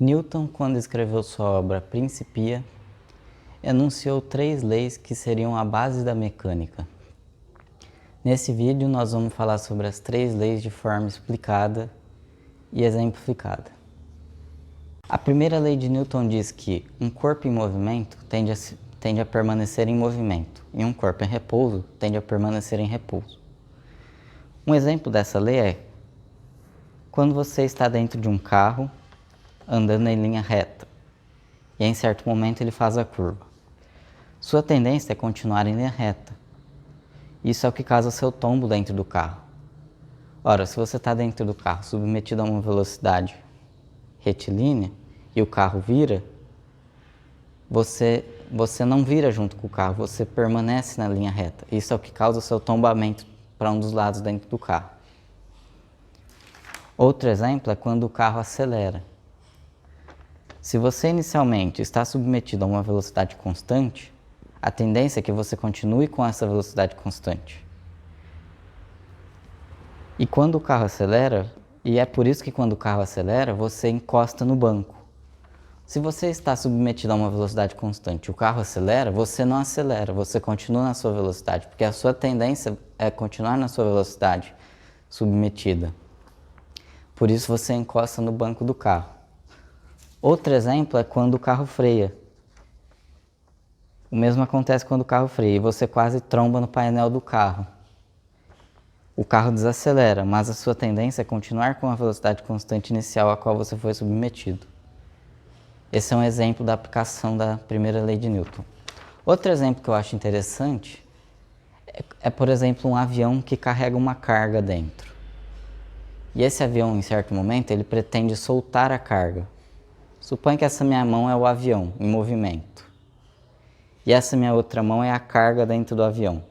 Newton, quando escreveu sua obra Principia, enunciou 3 leis que seriam a base da mecânica. Nesse vídeo nós vamos falar sobre as 3 leis de forma explicada e exemplificada. A primeira lei de Newton diz que um corpo em movimento tende a permanecer em movimento e um corpo em repouso tende a permanecer em repouso. Um exemplo dessa lei é quando você está dentro de um carro andando em linha reta e em certo momento ele faz a curva. Sua tendência é continuar em linha reta. Isso é o que causa seu tombo dentro do carro. Ora, se você está dentro do carro submetido a uma velocidade retilínea e o carro vira, você não vira junto com o carro, você permanece na linha reta. Isso é o que causa o seu tombamento para um dos lados dentro do carro. Outro exemplo é quando o carro acelera. Se você inicialmente está submetido a uma velocidade constante, a tendência é que você continue com essa velocidade constante. E quando o carro acelera, e é por isso que quando o carro acelera, você encosta no banco. Se você está submetido a uma velocidade constante e o carro acelera, você não acelera, você continua na sua velocidade, porque a sua tendência é continuar na sua velocidade submetida. Por isso você encosta no banco do carro. Outro exemplo é quando o carro freia. O mesmo acontece quando o carro freia e você quase tromba no painel do carro. O carro desacelera, mas a sua tendência é continuar com a velocidade constante inicial a qual você foi submetido. Esse é um exemplo da aplicação da primeira lei de Newton. Outro exemplo que eu acho interessante é, por exemplo, um avião que carrega uma carga dentro. E esse avião, em certo momento, ele pretende soltar a carga. Suponha que essa minha mão é o avião em movimento. E essa minha outra mão é a carga dentro do avião.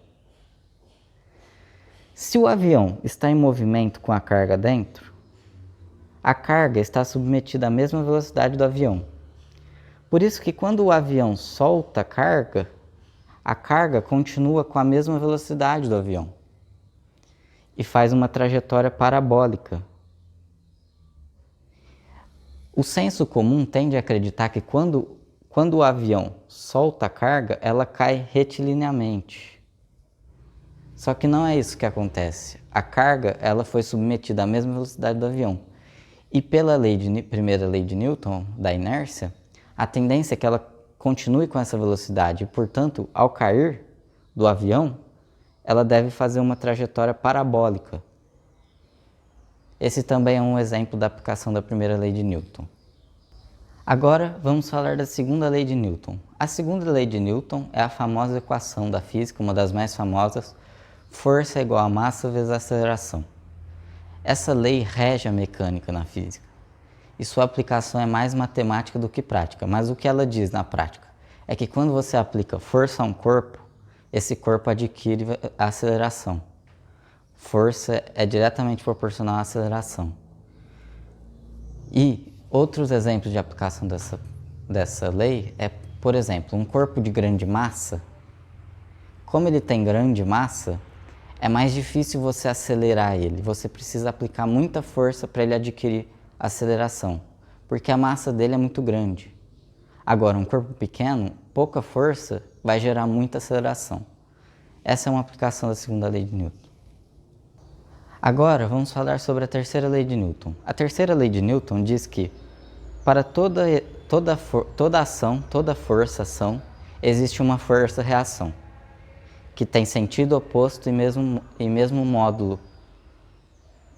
Se o avião está em movimento com a carga dentro, a carga está submetida à mesma velocidade do avião. Por isso que quando o avião solta a carga continua com a mesma velocidade do avião e faz uma trajetória parabólica. O senso comum tende a acreditar que quando o avião solta a carga, ela cai retilineamente. Só que não é isso que acontece. A carga ela foi submetida à mesma velocidade do avião. E pela primeira lei de Newton, da inércia, a tendência é que ela continue com essa velocidade. E, portanto, ao cair do avião, ela deve fazer uma trajetória parabólica. Esse também é um exemplo da aplicação da primeira lei de Newton. Agora vamos falar da segunda lei de Newton. A segunda lei de Newton é a famosa equação da física, uma das mais famosas, força é igual a massa vezes aceleração. Essa lei rege a mecânica na física e sua aplicação é mais matemática do que prática, mas o que ela diz na prática é que quando você aplica força a um corpo, esse corpo adquire aceleração. Força é diretamente proporcional à aceleração. E outros exemplos de aplicação dessa lei é, por exemplo, um corpo de grande massa. Como ele tem grande massa, é mais difícil você acelerar ele. Você precisa aplicar muita força para ele adquirir aceleração, porque a massa dele é muito grande. Agora, um corpo pequeno, pouca força vai gerar muita aceleração. Essa é uma aplicação da segunda lei de Newton. Agora, vamos falar sobre a terceira lei de Newton. A terceira lei de Newton diz que para toda ação, toda força-ação, existe uma força-reação, que tem sentido oposto e mesmo módulo.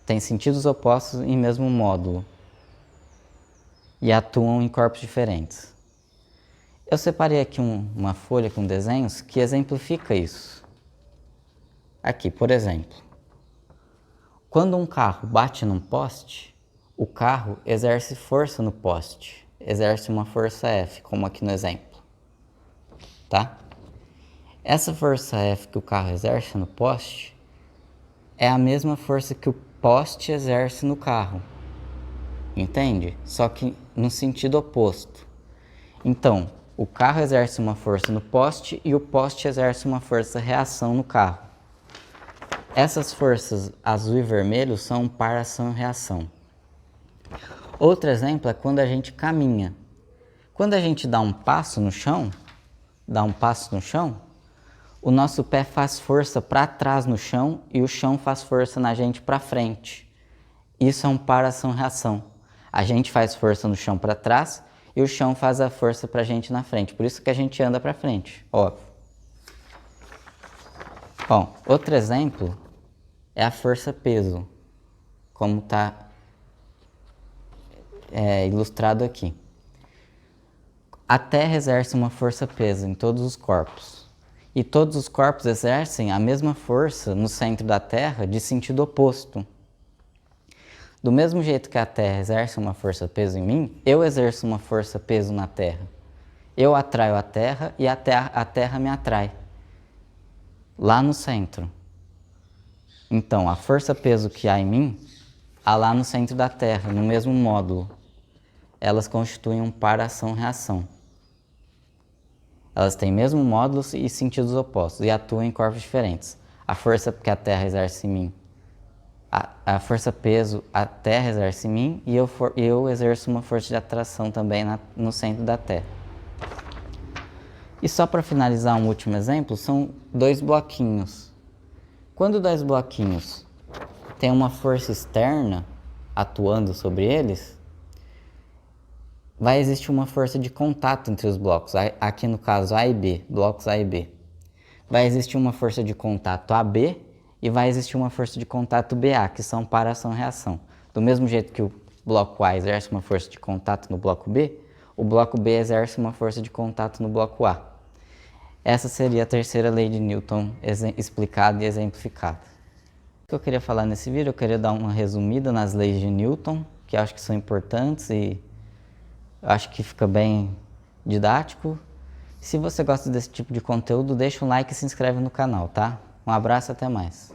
Tem sentidos opostos e mesmo módulo. E atuam em corpos diferentes. Eu separei aqui uma folha com desenhos que exemplifica isso. Aqui, por exemplo. Quando um carro bate num poste, o carro exerce força no poste. Exerce uma força F, como aqui no exemplo. Tá? Essa força F que o carro exerce no poste é a mesma força que o poste exerce no carro. Entende? Só que no sentido oposto. Então, o carro exerce uma força no poste e o poste exerce uma força-reação no carro. Essas forças azul e vermelho são par ação e reação. Outro exemplo é quando a gente caminha. Quando a gente dá um passo no chão, o nosso pé faz força para trás no chão e o chão faz força na gente para frente. Isso é um para-ação-reação. A gente faz força no chão para trás e o chão faz a força para a gente na frente. Por isso que a gente anda para frente, óbvio. Bom, outro exemplo é a força-peso, como está ilustrado aqui. A Terra exerce uma força-peso em todos os corpos. E todos os corpos exercem a mesma força no centro da Terra de sentido oposto. Do mesmo jeito que a Terra exerce uma força-peso em mim, eu exerço uma força-peso na Terra. Eu atraio a Terra e a Terra me atrai. Lá no centro. Então, a força-peso que há em mim, há lá no centro da Terra, no mesmo módulo. Elas constituem um para-ação-reação. Elas têm mesmo módulos e sentidos opostos e atuam em corpos diferentes. A força que a Terra exerce em mim, a força-peso a Terra exerce em mim e eu exerço uma força de atração também no centro da Terra. E só para finalizar um último exemplo, são dois bloquinhos. Quando dois bloquinhos têm uma força externa atuando sobre eles, vai existir uma força de contato entre os blocos, aqui no caso A e B, blocos A e B. Vai existir uma força de contato AB e vai existir uma força de contato BA, que são para-ação-reação. Do mesmo jeito que o bloco A exerce uma força de contato no bloco B, o bloco B exerce uma força de contato no bloco A. Essa seria a terceira lei de Newton explicada e exemplificada. O que eu queria falar nesse vídeo, eu queria dar uma resumida nas leis de Newton, que eu acho que são importantes e eu acho que fica bem didático. Se você gosta desse tipo de conteúdo, deixa um like e se inscreve no canal, tá? Um abraço e até mais.